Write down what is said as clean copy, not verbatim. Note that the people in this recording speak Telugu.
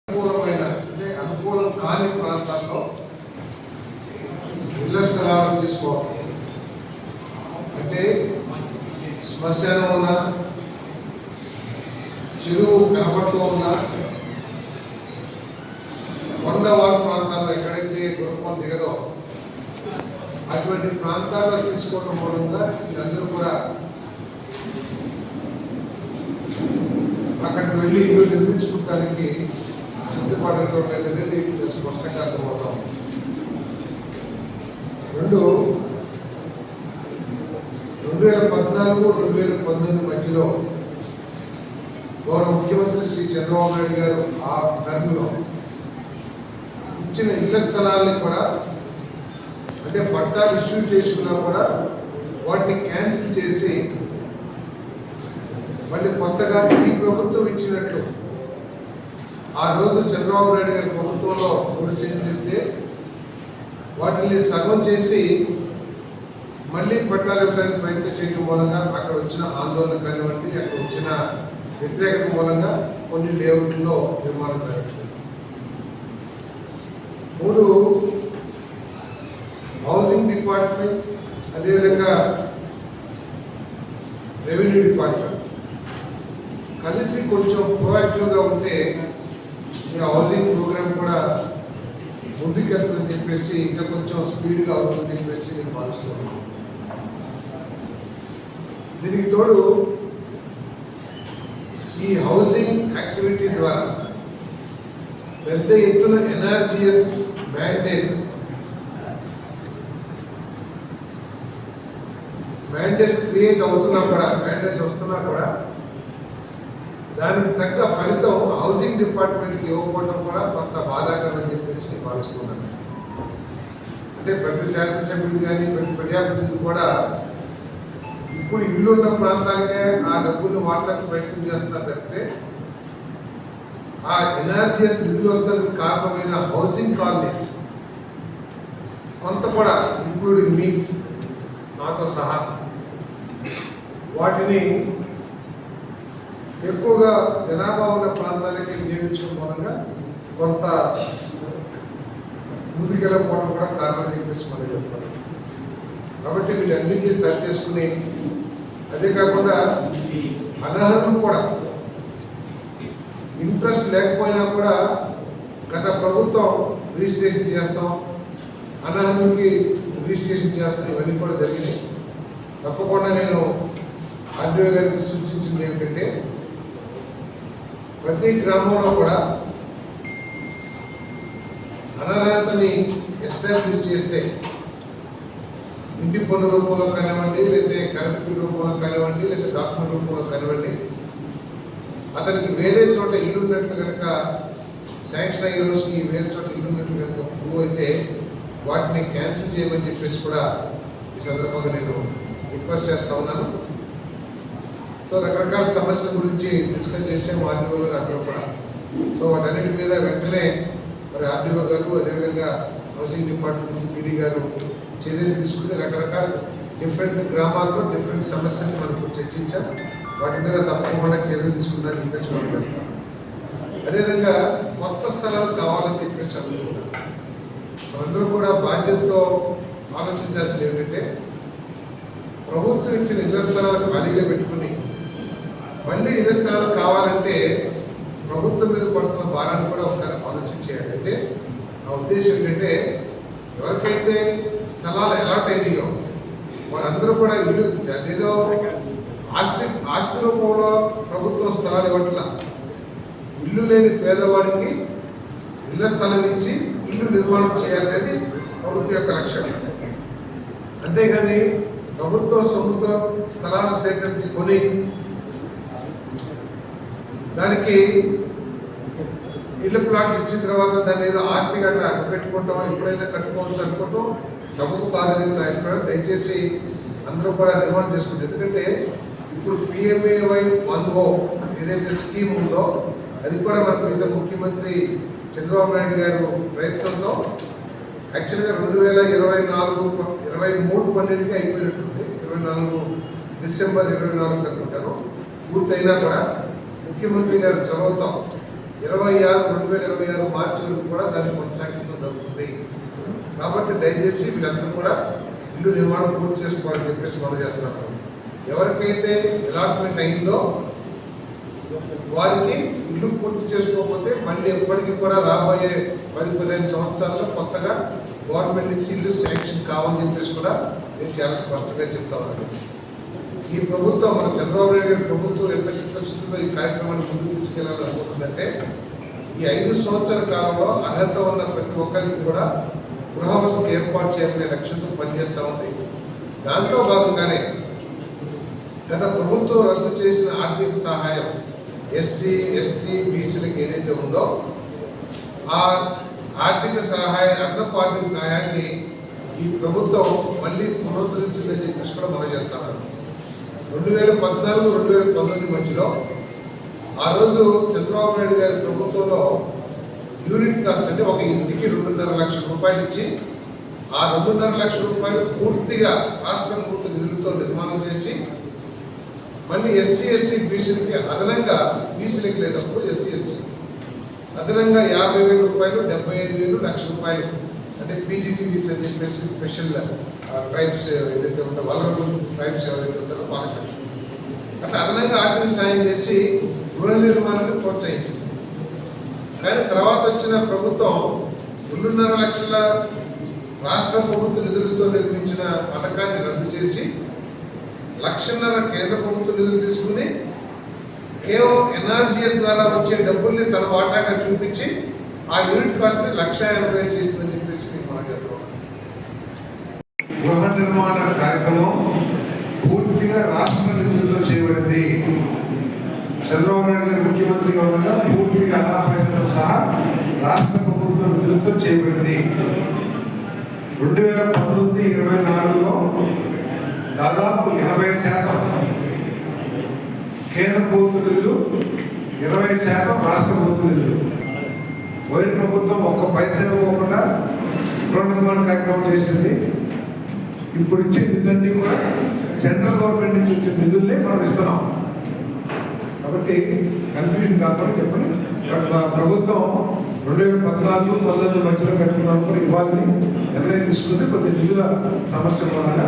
అనుకూలమైన అంటే అనుకూలం కాని ప్రాంతాల్లో ఇళ్ల స్థలాలు తీసుకోవాలి. అంటే శ్మశానం ఉన్న, చెరువు కనబడుతూ ఉన్న, కొండవారు ప్రాంతాల్లో ఎక్కడైతే గురుపం దిగదో అటువంటి ప్రాంతాల్లో తీసుకోవడం మూలంగా అందరూ కూడా అక్కడికి వెళ్ళి ఇల్లు నిర్మించుకోవడానికి సిద్ధపడటం లేదనేది స్పష్టంగా అర్థమవుతాం. 2014-2019 మధ్యలో గౌరవ ముఖ్యమంత్రి శ్రీ చంద్రబాబు నాయుడు గారు ఆ టర్మ్లో ఇచ్చిన ఇళ్ల స్థలాల్ని కూడా అంటే పట్టాలు ఇష్యూ చేసుకున్నా కూడా వాటిని క్యాన్సిల్ చేసి మళ్ళీ కొత్తగా ఈ ప్రభుత్వం ఇచ్చినట్లు ఆ రోజు చంద్రబాబు నాయుడు గారి ప్రభుత్వంలో 3 సెంట్లు ఇస్తే వాటిని సగం చేసి మళ్ళీ పట్టాలు ఇవ్వడానికి ప్రయత్నం చేయడం మూలంగా అక్కడ వచ్చిన ఆందోళన కానివ్వండి, అక్కడ వచ్చిన వ్యతిరేకత మూలంగా కొన్ని లేఅవుట్లో నిర్మాణం జరుగుతుంది. 3 హౌసింగ్ డిపార్ట్మెంట్, అదేవిధంగా రెవెన్యూ డిపార్ట్మెంట్ కలిసి కొంచెం ప్రోయాక్టివ్గా ఉంటే ఈ హౌసింగ్ ప్రోగ్రామ్ కూడా ముందుకెళ్తుందని చెప్పేసి ఇంకా కొంచెం స్పీడ్గా అవుతుందని చెప్పేసి నేను భావిస్తున్నాను. దీనికి తోడు ఈ హౌసింగ్ యాక్టివిటీ ద్వారా పెద్ద ఎత్తున ఎన్ఆర్జీఎస్ మ్యాండేట్స్ క్రియేట్ అవుతున్నా కూడా, మ్యాండేట్స్ వస్తున్నా కూడా దానికి తగ్గ ఫలితం హౌసింగ్ డిపార్ట్మెంట్కి ఇవ్వకపోవడం కూడా కొంత బాధాకరం అని చెప్పేసి భావిస్తున్నాను. అంటే ప్రతి శాసనసభ్యుడు కానీ ప్రతి ప్రజాప్రతినిధి కూడా ఇప్పుడు ఇల్లున్న ప్రాంతాలకే ఆ డబ్బులు వాడడానికి ప్రయత్నం చేస్తున్నారు తప్పితే ఆ ఎన్ఆర్జీఎస్ నిధులు వస్తానికి కారణమైన హౌసింగ్ కాలనీస్ కొంత కూడా ఇంక్లూడింగ్ మీ నాతో సహా వాటిని ఎక్కువగా జనాభా ఉన్న ప్రాంతాలకి వినియోగించడం మూలంగా కొంత ముందుకెళ్ళకపోవడం కూడా కారణం చెప్పేసి మనం చేస్తాం. కాబట్టి వీటన్నింటినీ సరి చేసుకుని, అదే కాకుండా అనర్హులు కూడా ఇంట్రెస్ట్ లేకపోయినా కూడా గత ప్రభుత్వం రిజిస్ట్రేషన్ చేస్తాం, అనర్హులకి రిజిస్ట్రేషన్ చేస్తాం, ఇవన్నీ కూడా జరిగినాయి. తప్పకుండా నేను ఆర్డీఓ గారికి సూచించింది ఏమిటంటే ప్రతి గ్రామంలో కూడా అనర్హతని ఎస్టాబ్లిష్ చేస్తే ఇంటి పన్ను రూపంలో కానివ్వండి, లేదా కరెంట్ బిల్ రూపంలో కానివ్వండి, లేదా డాక్యుమెంట్ రూపంలో కానివ్వండి, అతనికి వేరే చోట ఇల్లు ఉన్నట్లు కనుక శాంక్షన్ అయ్యే రోజుకి వేరే చోట ఇల్లు ఉన్నట్లు కనుక ప్రూవ్ అయితే వాటిని క్యాన్సిల్ చేయమని చెప్పేసి కూడా ఈ సందర్భంగా నేను రిక్వెస్ట్ చేస్తా ఉన్నాను. సో రకరకాల సమస్యల గురించి డిస్కస్ చేసాము ఆర్డీఓ గారు అక్కడ కూడా. సో వాటన్నిటి మీద వెంటనే మరి ఆర్డీఓ గారు, అదేవిధంగా హౌసింగ్ డిపార్ట్మెంట్ పీడీ గారు చర్యలు తీసుకుని రకరకాల డిఫరెంట్ గ్రామాల్లో డిఫరెంట్ సమస్యలు మనకు చర్చించాం. వాటి మీద తప్పకుండా చర్యలు తీసుకున్నారని చెప్పేసి మనం పెడతాం. అదేవిధంగా కొత్త స్థలాలు కావాలని చెప్పేసి అనుకుంటున్నాం. మనందరూ కూడా బాధ్యతతో ఆలోచించాల్సింది ఏంటంటే ప్రభుత్వం ఇచ్చిన ఇళ్ల స్థలాలు ఖాళీగా పెట్టుకుని మళ్ళీ ఇళ్ల స్థలాలు కావాలంటే ప్రభుత్వం మీద పడుతున్న భారాన్ని కూడా ఒకసారి ఆలోచించేయాలి. అంటే నా ఉద్దేశం ఏంటంటే ఎవరికైతే స్థలాలు అలాట్ అయినాయో వారందరూ కూడా ఇల్లు ఏదో ఆస్తి రూపంలో ప్రభుత్వం స్థలాలు ఇవ్వట్లా, ఇల్లు లేని పేదవాడికి ఇళ్ల స్థలం ఇచ్చి ఇల్లు నిర్మాణం చేయాలనేది ప్రభుత్వం యొక్క లక్ష్యం. అంతేగాని ప్రభుత్వం సొమ్ముతో స్థలాలు సేకరించి కొని దానికి ఇల్లు ప్లాట్లు ఇచ్చిన తర్వాత దాన్ని ఏదో ఆస్తి గట్ట పెట్టుకుంటాం, ఎప్పుడైనా కట్టుకోవచ్చు అనుకుంటాం సబబు కాదనేది నా అభిప్రాయం. దయచేసి అందరూ కూడా నిర్మాణం చేసుకుంటారు. ఎందుకంటే ఇప్పుడు PMAY 1O ఏదైతే స్కీమ్ ఉందో అది కూడా మనకు ఇంత ముఖ్యమంత్రి చంద్రబాబు నాయుడు గారు ప్రయత్నంతో యాక్చువల్గా 2023-12 అయిపోయినట్టుంది. 24 డిసెంబర్ 24 అనుకుంటాను పూర్తయినా కూడా ముఖ్యమంత్రి గారు చొరవతో 2026 మార్చి వరకు కూడా దాన్ని కొనసాగిస్తూ జరుగుతుంది. కాబట్టి దయచేసి వీళ్ళందరూ కూడా ఇల్లు నిర్మాణం పూర్తి చేసుకోవాలని చెప్పేసి మనం చేస్తున్నాము. ఎవరికైతే అలాట్మెంట్ అయిందో వారికి ఇల్లు పూర్తి చేసుకోకపోతే మళ్ళీ ఎప్పటికీ కూడా రాబోయే 10-15 సంవత్సరాల్లో కొత్తగా గవర్నమెంట్ నుంచి ఇల్లు శాంక్షన్ కావాలని చెప్పేసి కూడా నేను చాలా స్పష్టంగా చెప్తా ఉన్నాను. ఈ ప్రభుత్వం, మన చంద్రబాబు నాయుడు గారి ప్రభుత్వం ఎంత చిత్తశుద్ధితో ఈ కార్యక్రమాన్ని ముందుకు తీసుకెళ్లాలని అనుకుంటుందంటే, ఈ 5 సంవత్సరాల కాలంలో అర్హత ఉన్న ప్రతి ఒక్కరికి కూడా గృహ వసతి ఏర్పాటు చేయాలనే లక్ష్యంతో పనిచేస్తూ ఉంది. దాంట్లో భాగంగానే గత ప్రభుత్వం రద్దు చేసిన ఆర్థిక సహాయం ఎస్సీ, ఎస్టీ, బీసీలకు ఏదైతే ఉందో ఆ ఆర్థిక సహాయాన్ని, అదనపు ఆర్థిక సహాయాన్ని ఈ ప్రభుత్వం మళ్ళీ పునరుద్ధరించిందని చెప్పేసి కూడా మనం చేస్తున్నాం. 2014-2019 మధ్యలో ఆ రోజు చంద్రబాబు నాయుడు గారి ప్రభుత్వంలో యూనిట్ కాస్ట్ అంటే ఒక ఇంటికి 2.5 లక్షల రూపాయలు ఇచ్చి ఆ 2.5 లక్షల రూపాయలు పూర్తిగా రాష్ట్ర ప్రభుత్వ నిధులతో నిర్మాణం చేసి మళ్ళీ ఎస్సీ, ఎస్టీ, బీసీలకి అదనంగా, బీసీలకి లేదప్పుడు ఎస్సీ, ఎస్టీ అదనంగా 50,000 రూపాయలు, 75,000, లక్ష రూపాయలు అంటే పీజీటీవీస్ అని చెప్పేసి స్పెషల్ ట్రైబ్స్ ఏదైతే ఉంటారో వలరబుల్ ట్రైబ్స్ ఎవరైతే ఉంటారో వాళ్ళకి అట్లా అదనంగా ఆర్థిక సాయం చేసి గృహ నిర్మాణాన్ని ప్రోత్సహించింది. కానీ తర్వాత వచ్చిన ప్రభుత్వం 2.5 లక్షల రాష్ట్ర ప్రభుత్వ నిధులతో నిర్మించిన పథకాన్ని రద్దు చేసి 1.5 లక్షల కేంద్ర ప్రభుత్వ నిధులు తీసుకుని కేవలం ఎన్ఆర్జీఎస్ ద్వారా వచ్చే డబ్బుల్ని తన వాటాగా చూపించి ఆ యూనిట్ కాస్ట్ని 1,80,000 చేసిందని చెప్పేసి మనం చేస్తాం. గృహ నిర్మాణ కార్యక్రమం పూర్తిగా రాష్ట్ర నిధులతో చేయబడింది. చంద్రబాబు నాయుడు గారు ముఖ్యమంత్రిగా ఉండగా పూర్తిగా 50% సహా రాష్ట్ర ప్రభుత్వ నిధులతో చేయబడింది. 2019-24లో దాదాపు 80% కేంద్ర ప్రభుత్వ నిధులు, 20% రాష్ట్ర ప్రభుత్వ నిధులు. వైద్య ప్రభుత్వం ఒక్క పైసా ఇవ్వకుండా గృహ నిర్మాణ కార్యక్రమం చేసింది. ఇప్పుడు ఇచ్చే నిధులన్నీ కూడా సెంట్రల్ గవర్నమెంట్ నుంచి వచ్చే నిధులనే మనం ఇస్తున్నాం. కాబట్టి కన్ఫ్యూజన్ కాకుండా చెప్పండి. ప్రభుత్వం 2014-19 మధ్యలో కట్టుకున్నప్పుడు కూడా ఇవ్వాలని నిర్ణయం తీసుకుంటే కొద్ది నిధుల సమస్య వలన